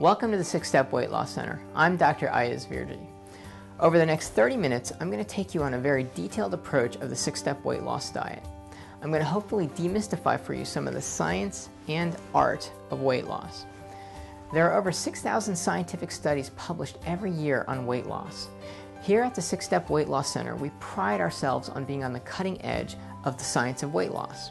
Welcome to the Six Step Weight Loss Center. I'm Dr. Ayaz Virji. Over the next 30 minutes, I'm going to take you on a very detailed approach of the six-step weight loss diet. I'm going to hopefully demystify for you some of the science and art of weight loss. There are over 6,000 scientific studies published every year on weight loss. Here at the Six Step Weight Loss Center, we pride ourselves on being on the cutting edge of the science of weight loss.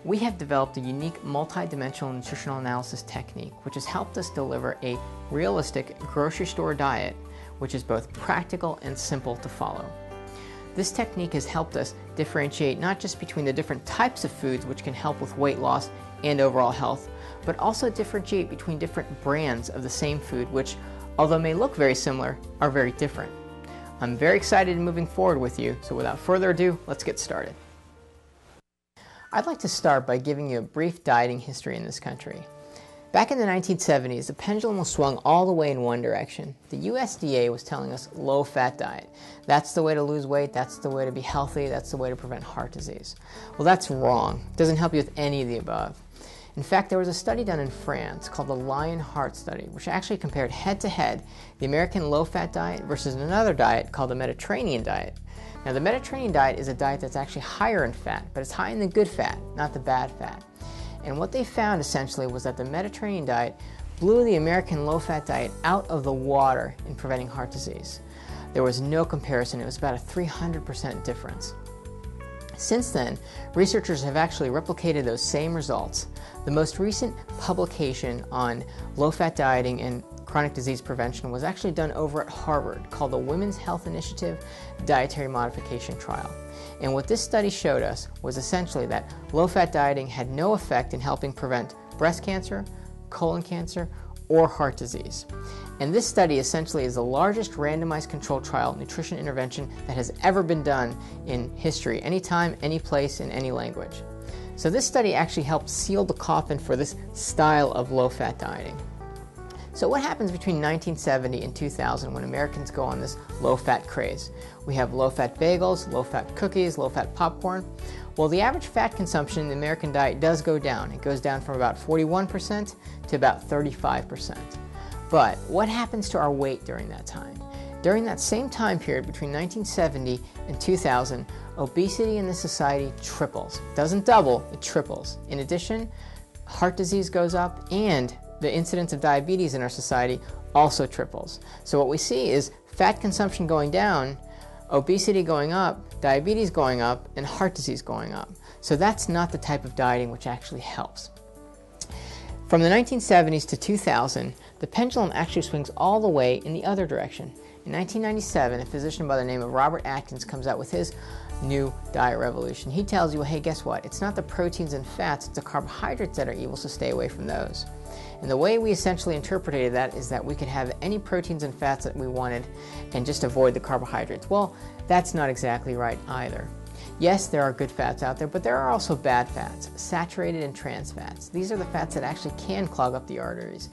We have developed a unique multi-dimensional nutritional analysis technique which has helped us deliver a realistic grocery store diet which is both practical and simple to follow. This technique has helped us differentiate not just between the different types of foods which can help with weight loss and overall health, but also differentiate between different brands of the same food which, although may look very similar, are very different. I'm very excited in moving forward with you, so without further ado, let's get started. I'd like to start by giving you a brief dieting history in this country. Back in the 1970s, the pendulum was swung all the way in one direction. The USDA was telling us low-fat diet. That's the way to lose weight, that's the way to be healthy, that's the way to prevent heart disease. Well, that's wrong. It doesn't help you with any of the above. In fact, there was a study done in France called the Lion Heart Study, which actually compared head-to-head the American low-fat diet versus another diet called the Mediterranean diet. Now, the Mediterranean diet is a diet that's actually higher in fat, but it's high in the good fat, not the bad fat. And what they found essentially was that the Mediterranean diet blew the American low-fat diet out of the water in preventing heart disease. There was no comparison. It was about a 300% difference. Since then, researchers have actually replicated those same results. The most recent publication on low-fat dieting and chronic disease prevention was actually done over at Harvard called the Women's Health Initiative Dietary Modification Trial. And what this study showed us was essentially that low-fat dieting had no effect in helping prevent breast cancer, colon cancer, or heart disease. And this study essentially is the largest randomized controlled trial nutrition intervention that has ever been done in history, anytime, any place, in any language. So this study actually helped seal the coffin for this style of low-fat dieting. So what happens between 1970 and 2000 when Americans go on this low-fat craze? We have low-fat bagels, low-fat cookies, low-fat popcorn. Well, the average fat consumption in the American diet does go down. It goes down from about 41% to about 35%. But what happens to our weight during that time? During that same time period between 1970 and 2000, obesity in the society triples. It doesn't double, it triples. In addition, heart disease goes up and the incidence of diabetes in our society also triples. So what we see is fat consumption going down, obesity going up, diabetes going up, and heart disease going up. So that's not the type of dieting which actually helps. From the 1970s to 2000, the pendulum actually swings all the way in the other direction. In 1997, a physician by the name of Robert Atkins comes out with his new diet revolution. He tells you, well, hey, guess what? It's not the proteins and fats, it's the carbohydrates that are evil, so stay away from those. And the way we essentially interpreted that is that we could have any proteins and fats that we wanted and just avoid the carbohydrates. Well, that's not exactly right either. Yes, there are good fats out there, but there are also bad fats, saturated and trans fats. These are the fats that actually can clog up the arteries.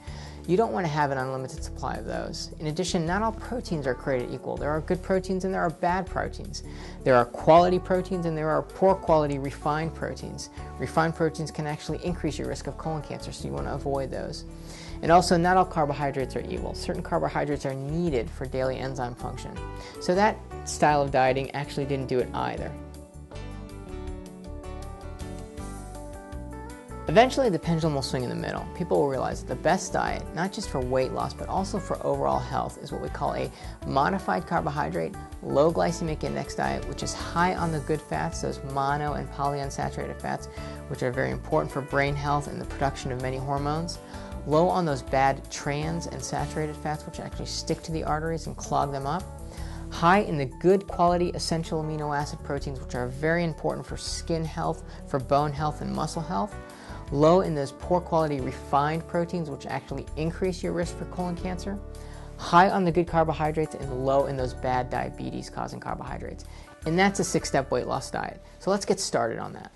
You don't want to have an unlimited supply of those. In addition, not all proteins are created equal. There are good proteins and there are bad proteins. There are quality proteins and there are poor quality refined proteins. Refined proteins can actually increase your risk of colon cancer, so you want to avoid those. And also, not all carbohydrates are evil. Certain carbohydrates are needed for daily enzyme function. So that style of dieting actually didn't do it either. Eventually, the pendulum will swing in the middle. People will realize that the best diet, not just for weight loss, but also for overall health, is what we call a modified carbohydrate, low glycemic index diet, which is high on the good fats, those mono and polyunsaturated fats, which are very important for brain health and the production of many hormones, low on those bad trans and saturated fats, which actually stick to the arteries and clog them up, high in the good quality essential amino acid proteins, which are very important for skin health, for bone health, and muscle health, low in those poor quality refined proteins which actually increase your risk for colon cancer, high on the good carbohydrates, and low in those bad diabetes causing carbohydrates. And that's a six-step weight loss diet. So let's get started on that.